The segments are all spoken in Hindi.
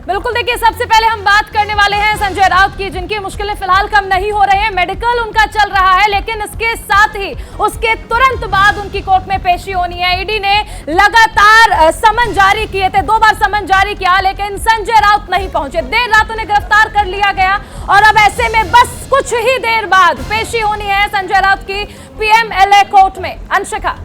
बिल्कुल, देखिए सबसे पहले हम बात करने वाले हैं संजय राउत की, जिनकी मुश्किलें फिलहाल कम नहीं हो रही हैं। मेडिकल उनका चल रहा है, लेकिन इसके साथ ही उसके तुरंत बाद उनकी कोर्ट में पेशी होनी है। ईडी ने लगातार समन जारी किए थे, 2 बार समन जारी किया, लेकिन संजय राउत नहीं पहुंचे। देर रात उन्हें गिरफ्तार कर लिया गया और अब ऐसे में बस कुछ ही देर बाद पेशी होनी है संजय राउत की पीएमएलए कोर्ट में। अंशिका।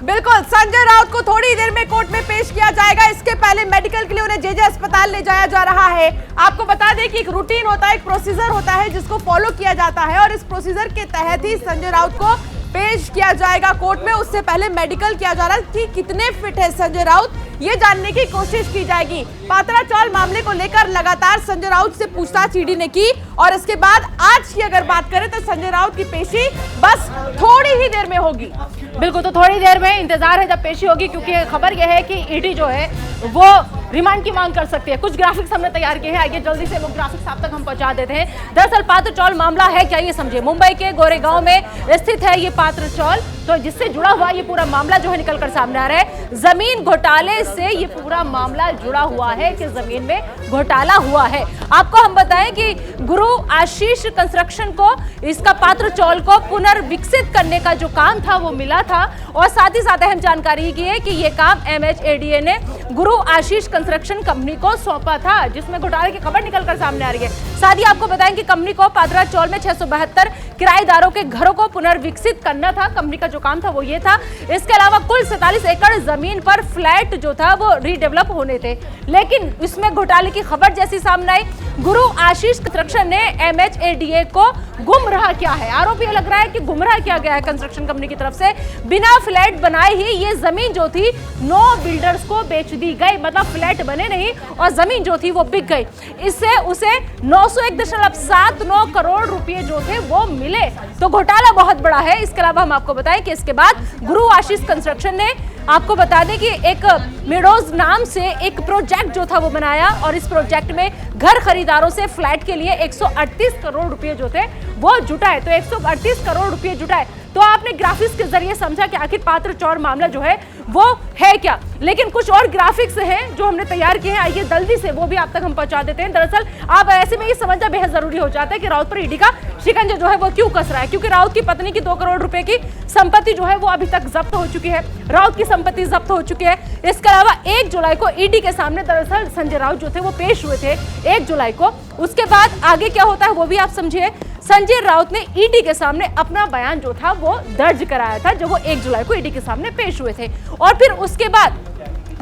बिल्कुल, संजय राउत को थोड़ी देर में कोर्ट में पेश किया जाएगा। इसके पहले मेडिकल के लिए उन्हें जेजे अस्पताल ले जाया जा रहा है। आपको बता दें कि एक रूटीन होता है, एक प्रोसीजर होता है जिसको फॉलो किया जाता है और इस प्रोसीजर के तहत ही संजय राउत को पेश किया जाएगा कोर्ट में। उससे पहले मेडिकल किया जा रहा है कि कितने फिट है संजय राउत, ये जानने की कोशिश की जाएगी। पात्रा चौल मामले को लेकर लगातार संजय राउत से पूछताछ ईडी ने की और इसके बाद आज की अगर बात करें तो संजय राउत की पेशी बस थोड़ी ही देर में होगी। बिल्कुल, तो थोड़ी देर में इंतजार है जब पेशी होगी, क्योंकि खबर यह है कि ईडी जो है वो रिमांड की मांग कर सकती है। कुछ ग्राफिक्स हमने तैयार किए हैं, आइए जल्दी से वो ग्राफिक्स आप तक हम पहुंचा देते हैं। दरअसल पात्र चौल मामला है क्या, ये समझे। मुंबई के गोरेगांव में स्थित है ये पात्र चौल, तो जिससे जुड़ा हुआ ये पूरा मामला जो है निकलकर सामने आ रहा है। जमीन घोटाले से ये पूरा मामला जुड़ा हुआ है कि जमीन में घोटाला हुआ है। आपको हम बताएं कि गुरु आशीष कंस्ट्रक्शन को, इसका पात्र चौल को पुनर्विकसित करने का जो काम था वो मिला था और साथ ही साथ अहम जानकारी की है कि ये काम MHADA ने गुरु आशीष कंस्ट्रक्शन कंपनी को सौंपा था, जिसमें घोटाले की खबर निकलकर सामने आ रही है। साथ ही आपको बताएं कि कंपनी को पात्रा चौल में 672 किराएदारों के घरों को पुनर्विकसित करना था। कंपनी का जो काम था वो ये था। इसके अलावा कुल 47 एकड़ जमीन पर फ्लैट जो था वो रीडेवलप होने थे, लेकिन इसमें घोटाले की खबर जैसी सामने आई, गुरु आशीष कंस्ट्रक्शन ने MHADA को गुमराह किया है। आरोप ये लग रहा है कि गुमराह किया गया है कंस्ट्रक्शन कंपनी की तरफ से। बिना फ्लैट बनाए ही ये जमीन जो थी 9 बिल्डर्स को बेच दी गई, मतलब फ्लैट बने नहीं और जमीन जो थी वो बिक गई। इससे उसे 901.79 करोड़ रुपए जो थे वो मिले। तो घोटाला बहुत बड़ा है। इसके अलावा हम आपको बताएं कि इसके बाद गुरु आशीष कंस्ट्रक्शन ने, आपको बता दें कि एक मिडोज नाम से एक प्रोजेक्ट जो था वो बनाया और इस प्रोजेक्ट में घर खरीदारों से फ्लैट के लिए 138 करोड़ रुपए जो थे वो जुटाए। तो 138 करोड़ रुपए जुटाए तो आपने ग्राफिक्स के जरिए समझा कि आखिर पात्र चौल मामला जो है वो है क्या। लेकिन कुछ और ग्राफिक्स हैं जो हमने तैयार किए हैं, आइए जल्दी से वो भी आप तक हम पहुंचा देते हैं। दरअसल आप ऐसे में ये समझना बेहद जरूरी हो जाता है कि राउत पर ईडी का शिकंजा जो है वो क्यों कस रहा है, क्योंकि राउत की पत्नी की 2 करोड़ रुपए की संपत्ति जो है वो अभी तक जब्त हो चुकी है। राउत की संपत्ति जब्त हो चुकी है। इसके अलावा 1 जुलाई को ईडी के सामने दरअसल संजय राउत जो थे वो पेश हुए थे 1 जुलाई को। उसके बाद आगे क्या होता है वो भी आप समझिए। संजय राउत ने ईडी के सामने अपना बयान जो था वो दर्ज कराया था जब वो 1 जुलाई को ईडी के सामने पेश हुए थे और फिर उसके बाद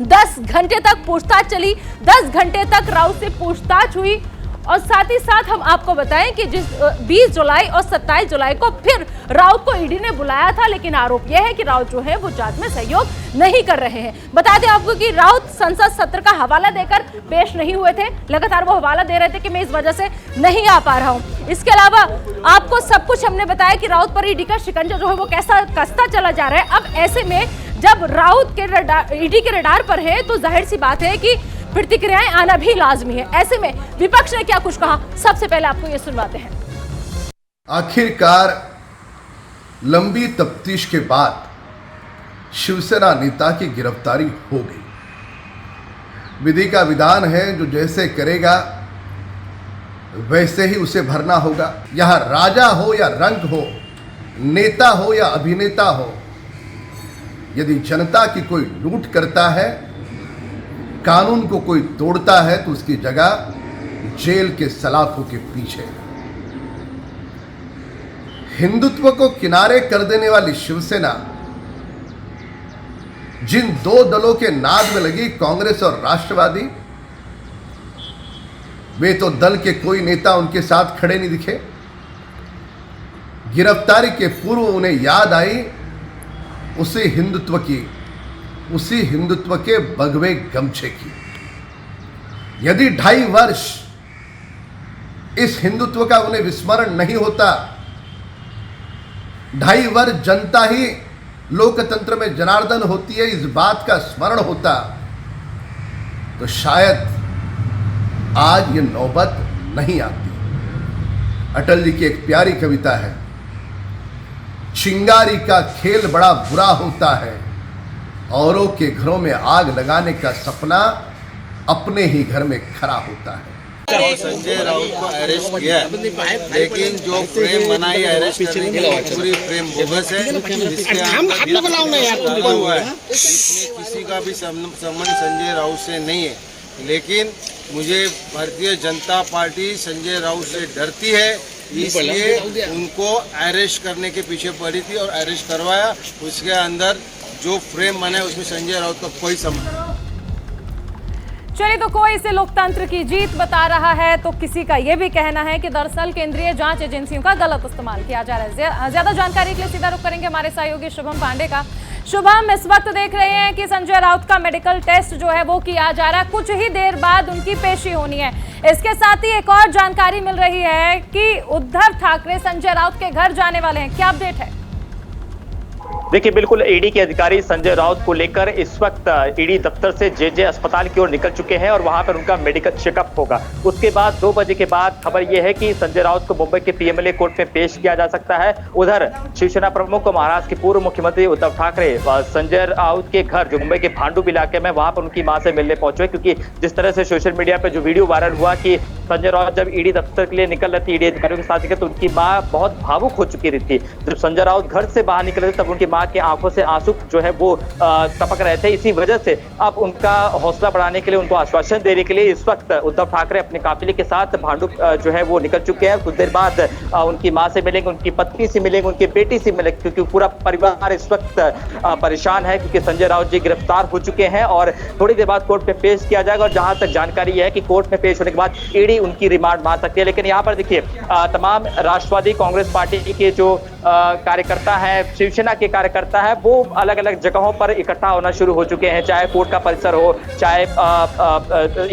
10 घंटे तक पूछताछ चली। 10 घंटे तक राउत से पूछताछ हुई और साथ ही साथ हम आपको बताएं कि जिस 20 जुलाई और 27 जुलाई को फिर राउत को ईडी ने बुलाया था, लेकिन आरोप यह है कि राउत जो है वो जांच में सहयोग नहीं कर रहे हैं। बता दें आपको कि राउत संसद सत्र का हवाला देकर पेश नहीं हुए थे। लगातार वो हवाला दे रहे थे कि मैं इस वजह से नहीं आ पा रहा हूं। इसके अलावा आपको सब कुछ हमने बताया कि राउत पर ईडी का शिकंजा जो है वो कैसा कसता चला जा रहा है। अब ऐसे में जब राउत के ईडी के रडार पर है तो जाहिर सी बात है कि प्रतिक्रियाएं आना भी लाजमी है। ऐसे में विपक्ष ने क्या कुछ कहा, सबसे पहले आपको ये सुनवाते हैं। आखिरकार लंबी तफ्तीश के बाद शिवसेना नेता की गिरफ्तारी हो गई। विधि का विधान है, जो जैसे करेगा वैसे ही उसे भरना होगा। यह राजा हो या रंक हो, नेता हो या अभिनेता हो, यदि जनता की कोई लूट करता है, कानून को कोई तोड़ता है तो उसकी जगह जेल के सलाखों के पीछे। हिंदुत्व को किनारे कर देने वाली शिवसेना जिन 2 दलों के नाद में लगी, कांग्रेस और राष्ट्रवादी, वे तो दल के कोई नेता उनके साथ खड़े नहीं दिखे। गिरफ्तारी के पूर्व उन्हें याद आई उसी हिंदुत्व के भगवे गमछे की। यदि 2.5 वर्ष इस हिंदुत्व का उन्हें विस्मरण नहीं होता, 2.5 वर्ष जनता ही लोकतंत्र में जनार्दन होती है, इस बात का स्मरण होता, तो शायद आज ये नौबत नहीं आती। अटल जी की एक प्यारी कविता है, चिंगारी का खेल बड़ा बुरा होता है, औरों के घरों में आग लगाने का सपना अपने ही घर में खड़ा होता है। संजय राउत को अरेस्ट किया, लेकिन जो फ्रेम बनाई अरेस्ट करने के लिए पूरी फ्रेम बोगस है। इसमें किसी का भी संबंध संजय राउत से नहीं है, लेकिन मुझे भारतीय जनता पार्टी संजय राउत से डरती है, इसलिए उनको अरेस्ट करने के पीछे पड़ी थी और अरेस्ट करवाया। उसके अंदर जो फ्रेम बना है उसमें संजय राउत का कोई संबंध। चलिए, तो कोई इसे लोकतंत्र की जीत बता रहा है, तो किसी का यह भी कहना है कि दरअसल केंद्रीय जांच एजेंसियों का गलत इस्तेमाल किया जा रहा है। ज्यादा जानकारी के लिए सीधा रुख करेंगे हमारे सहयोगी शुभम पांडे का। शुभम, इस वक्त देख रहे हैं कि संजय राउत का मेडिकल टेस्ट जो है वो किया जा रहा है, कुछ ही देर बाद उनकी पेशी होनी है। इसके साथ ही एक और जानकारी मिल रही है कि उद्धव ठाकरे संजय राउत के घर जाने वाले हैं, क्या अपडेट है? देखिए, बिल्कुल ईडी के अधिकारी संजय राउत को लेकर इस वक्त ईडी दफ्तर से जेजे अस्पताल की ओर निकल चुके हैं और वहां पर उनका मेडिकल चेकअप होगा। उसके बाद 2 बजे के बाद खबर यह है कि संजय राउत को मुंबई के पीएमएलए कोर्ट में पेश किया जा सकता है। उधर शिवसेना प्रमुख महाराष्ट्र के पूर्व मुख्यमंत्री उद्धव ठाकरे संजय राउत के घर जो मुंबई के भांडुप इलाके में, वहां पर उनकी मां से मिलने पहुंचे, क्योंकि जिस तरह से सोशल मीडिया पर जो वीडियो वायरल हुआ कि संजय राउत जब ईडी दफ्तर के लिए निकल रहे थे ईडी अधिकारियों के साथ, तो उनकी मां बहुत भावुक हो चुकी रही थी। जब संजय राउत घर से बाहर निकले थे तब उनकी मां की आंखों से आंसू जो है वो टपक रहे थे। इसी वजह से अब उनका हौसला बढ़ाने के लिए, उनको आश्वासन देने के लिए इस वक्त उद्धव ठाकरे अपने काफिले के साथ भांडुप जो है वो निकल चुके हैं। कुछ देर बाद उनकी मां से मिलेंगे, उनकी पत्नी से मिलेंगे, उनकी बेटी से मिलेंगे, क्योंकि पूरा परिवार इस वक्त परेशान है, क्योंकि संजय राउत जी गिरफ्तार हो चुके हैं और थोड़ी देर बाद कोर्ट में पेश किया जाएगा। और जहां तक जानकारी है कि कोर्ट में पेश होने के बाद ईडी उनकी रिमांड मांग सकती है। लेकिन यहाँ पर देखिए, तमाम राष्ट्रवादी कांग्रेस पार्टी के जो कार्यकर्ता है, शिवसेना के कार्यकर्ता है, वो अलग अलग जगहों पर इकट्ठा होना शुरू हो चुके हैं, चाहे कोर्ट का परिसर हो, चाहे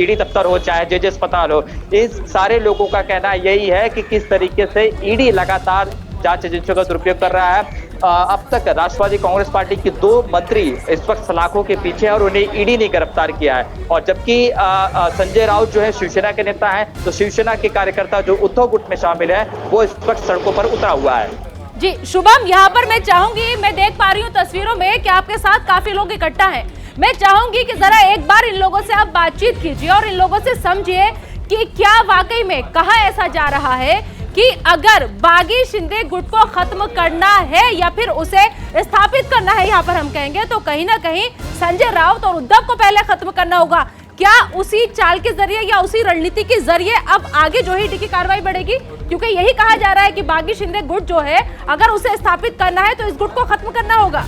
ईडी दफ्तर हो, चाहे जेजे अस्पताल हो। इस सारे लोगों का कहना यही है कि किस तरीके से ईडी लगातार जांच एजेंसियों का दुरुपयोग कर रहा है। अब तक राष्ट्रवादी कांग्रेस पार्टी के 2 मंत्री इस वक्त सलाखों के पीछे और उन्हें ईडी ने गिरफ्तार किया है। और जबकि संजय राउत जो है शिवसेना के नेता हैं, तो शिवसेना के कार्यकर्ता जो उद्धव गुट में शामिल है वो इस वक्त सड़कों पर उतरा हुआ है। जी शुभम, यहाँ पर मैं चाहूंगी, मैं देख पा रही हूँ तस्वीरों में कि आपके साथ काफी लोग इकट्ठा हैं। मैं चाहूंगी कि जरा एक बार इन लोगों से आप बातचीत कीजिए और इन लोगों से समझिए कि क्या वाकई में कहा ऐसा जा रहा है कि अगर बागी शिंदे गुट को खत्म करना है या फिर उसे स्थापित करना है, यहाँ पर हम कहेंगे तो कहीं ना कहीं संजय राउत और उद्धव को पहले खत्म करना होगा। क्या उसी चाल के जरिए या उसी रणनीति के जरिए अब आगे जो है ईडी की कार्रवाई बढ़ेगी? क्योंकि यही कहा जा रहा है कि बागी शिंदे गुट जो है, अगर उसे स्थापित करना है तो इस गुट को खत्म करना होगा।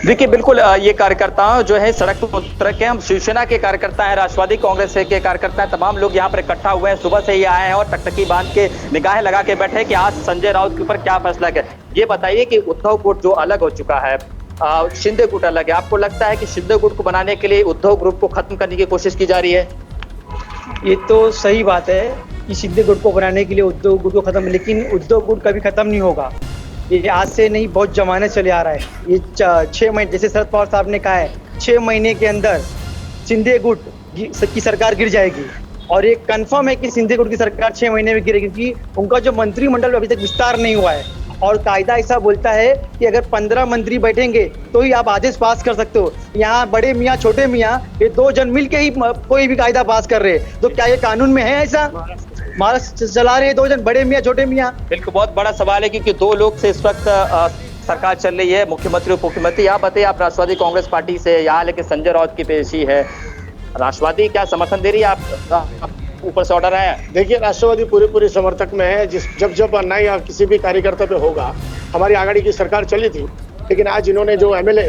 देखिए, बिल्कुल ये कार्यकर्ता जो है सड़क पर उतर के, हम शिवसेना के कार्यकर्ता हैं, राष्ट्रवादी कांग्रेस के कार्यकर्ता हैं, तमाम लोग यहाँ पर इकट्ठा हुए हैं, सुबह से ही आए हैं और टकटकी बांध के निगाहें लगा के बैठे कि आज संजय राउत के ऊपर क्या फैसला किया। ये बताइए कि उद्धव गुट जो अलग हो चुका है, शिंदे गुट अलग है, आपको लगता है कि शिंदे गुट को बनाने के लिए उद्धव ग्रुप को खत्म करने की कोशिश की जा रही है? ये तो सही बात है कि शिंदे गुट को बनाने के लिए उद्धव गुट को खत्म, लेकिन उद्धव गुट कभी खत्म नहीं होगा। ये आज से नहीं, बहुत जमाने चले आ रहा है। ये 6 महीने, जैसे शरद पवार साहब ने कहा है, 6 महीने के अंदर शिंदे गुट की सरकार गिर जाएगी। और ये कंफर्म है कि शिंदे गुट की सरकार 6 महीने में गिरेगी, क्योंकि उनका जो मंत्रिमंडल अभी तक विस्तार नहीं हुआ है। और कायदा ऐसा बोलता है कि अगर 15 मंत्री बैठेंगे तो ही आप आदेश पास कर सकते हो। यहाँ बड़े मियाँ छोटे मियाँ ये 2 जन मिल के ही कोई भी कायदा पास कर रहे हैं, तो क्या ये कानून में है ऐसा? महाराष्ट्र चला रहे हैं 2 जन, बड़े मियाँ छोटे मियाँ। बिल्कुल, बहुत बड़ा सवाल है, क्योंकि 2 लोग से इस वक्त सरकार चल रही है, मुख्यमंत्री उप मुख्यमंत्री। आप बताइए, आप राष्ट्रवादी कांग्रेस पार्टी से यहाँ लेके संजय राउत की पेशी है, राष्ट्रवादी क्या समर्थन दे रही है? आप ऊपर से ऑर्डर आया? देखिए, राष्ट्रवादी पूरे समर्थक में है। जब अन्याय किसी भी कार्यकर्ता पे होगा, हमारी आघाड़ी की सरकार चली थी, लेकिन आज इन्होंने जो एमएलए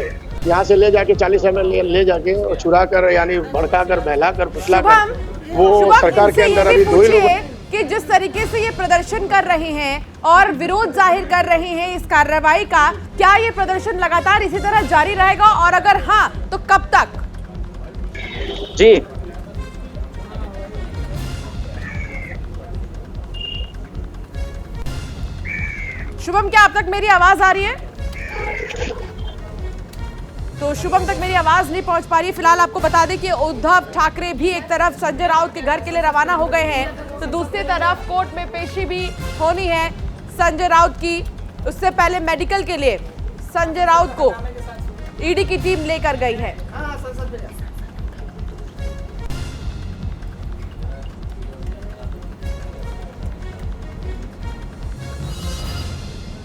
यहाँ से ले जाके 40 एमएलए ले जाके चुरा कर, यानी भड़का कर, बहला कर, फुसला कर, वो सरकार के अंदर अभी 2 ही लोग कि जिस तरीके से ये प्रदर्शन कर रहे हैं और विरोध जाहिर कर रहे हैं इस कार्रवाई का, क्या ये प्रदर्शन लगातार इसी तरह जारी रहेगा और अगर हाँ तो कब तक? जी शुभम, क्या अब तक मेरी आवाज आ रही है? तो शुभम तक मेरी आवाज नहीं पहुंच पा रही। फिलहाल आपको बता दें कि उद्धव ठाकरे भी एक तरफ संजय राउत के घर के लिए रवाना हो गए हैं, तो दूसरी तरफ कोर्ट में पेशी भी होनी है संजय राउत की। उससे पहले मेडिकल के लिए संजय राउत को ईडी की टीम लेकर गई है।